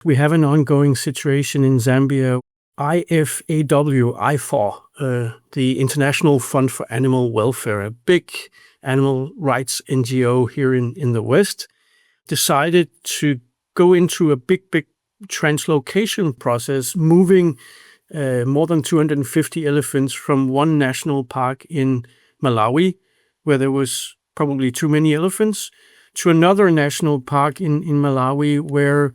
We have an ongoing situation in Zambia. IFAW, the International Fund for Animal Welfare, a big animal rights NGO here in the West, decided to go into a big translocation process, moving more than 250 elephants from one national park in Malawi, where there was probably too many elephants, to another national park in Malawi, where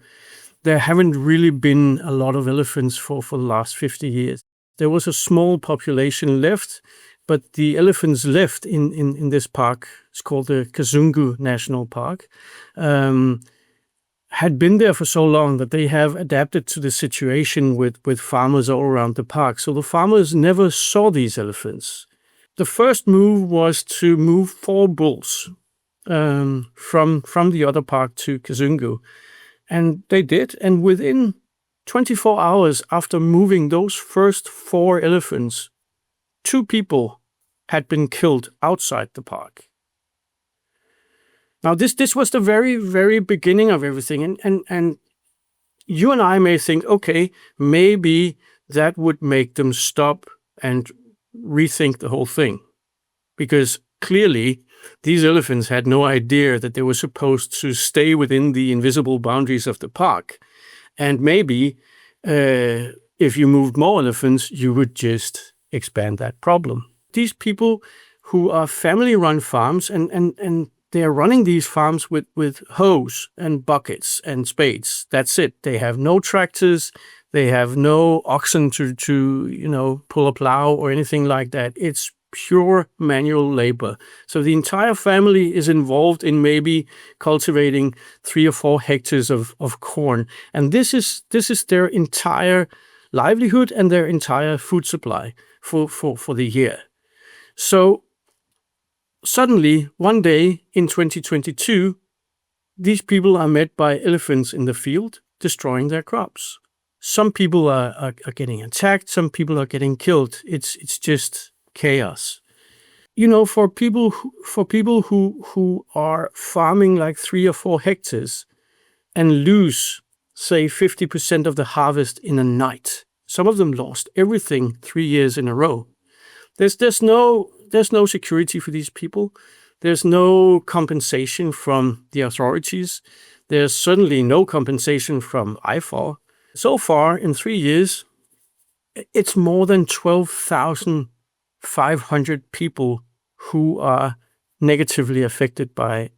there haven't really been a lot of elephants for the last 50 years. There was a small population left, but the elephants left in this park, it's called the Kazungu National Park, had been there for so long that they have adapted to the situation with farmers all around the park. So the farmers never saw these elephants. The first move was to move 4 bulls from the other park to Kazungu. And they did. And within 24 hours after moving those first 4 elephants, 2 people had been killed outside the park. Now, this was the very, very beginning of everything. And you and I may think, okay, maybe that would make them stop and rethink the whole thing. Because clearly, these elephants had no idea that they were supposed to stay within the invisible boundaries of the park. And maybe if you moved more elephants, you would just expand that problem. These people who are family-run farms, and they are running these farms with hoes and buckets and spades. That's it. They have no tractors. They have no oxen to pull a plow or anything like that. It's pure manual labor. So the entire family is involved in maybe cultivating 3 or 4 hectares of corn. And this is their entire livelihood and their entire food supply for the year. So suddenly, one day in 2022, these people are met by elephants in the field, destroying their crops. Some people are getting attacked. Some people are getting killed. It's just chaos. For people who are farming like 3 or 4 hectares and lose, say, 50% of the harvest in a night. Some of them lost everything 3 years in a row. There's no security for these people. There's no compensation from the authorities. There's certainly no compensation from IFAW. So far, in 3 years, it's more than 12,500 people who are negatively affected by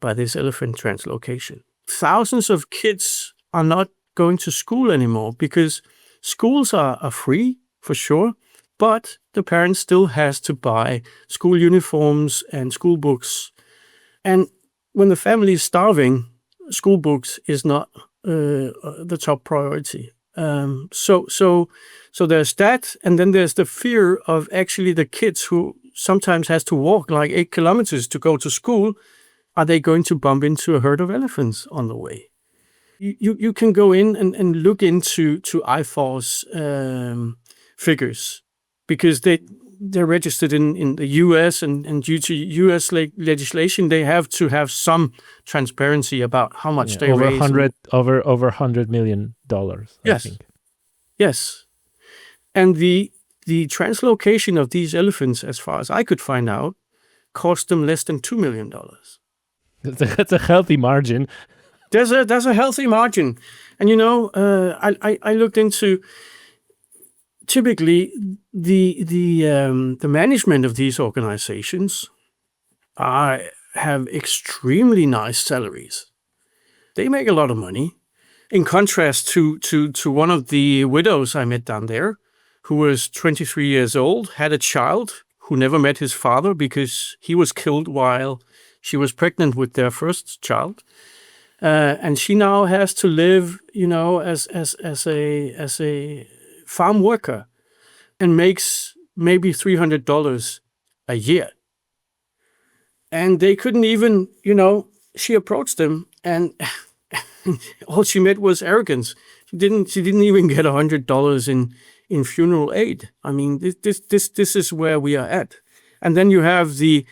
this elephant translocation. Thousands of kids are not going to school anymore because schools are free, for sure, but the parents still has to buy school uniforms and school books. And when the family is starving, school books is not the top priority. So there's that, and then there's the fear of actually the kids who sometimes has to walk like 8 kilometers to go to school. Are they going to bump into a herd of elephants on the way? You can go in and look into IFAW's figures, because they're registered in the US, and due to US legislation, they have to have some transparency about how much they raise. Over $100 million, yes. I think. Yes. And the translocation of these elephants, as far as I could find out, cost them less than $2 million. That's a healthy margin. There's a healthy margin. And I looked into typically the management of these organizations have extremely nice salaries. They make a lot of money. In contrast to one of the widows I met down there, who was 23 years old, had a child who never met his father because he was killed while she was pregnant with their first child. And she now has to live, as a farm worker, and makes maybe $300 a year. And they couldn't even, she approached them, and all she met was arrogance. She didn't even get $100 in funeral aid. I mean, this is where we are at. And then you have the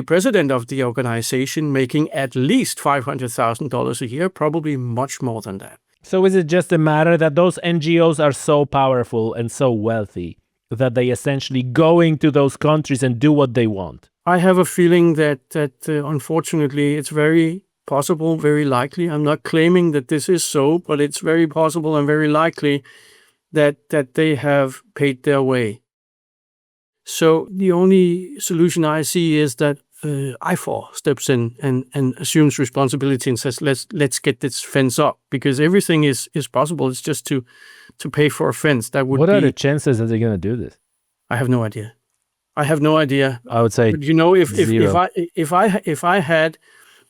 president of the organization making at least $500,000 a year, probably much more than that. So is it just a matter that those NGOs are so powerful and so wealthy that they essentially go into those countries and do what they want? I have a feeling that unfortunately it's very possible, very likely. I'm not claiming that this is so, but it's very possible and very likely that they have paid their way. So the only solution I see is that IFAW steps in and assumes responsibility and says, let's get this fence up, because everything is possible. It's just to pay for a fence. That would What be, are the chances that they're going to do this? I have no idea. I would say But you know, if zero. if I had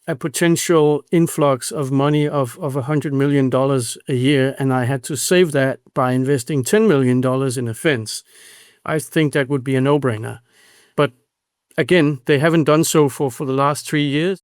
a potential influx of money of $100 million a year, and I had to save that by investing $10 million in a fence, I think that would be a no-brainer. But again, they haven't done so for the last 3 years.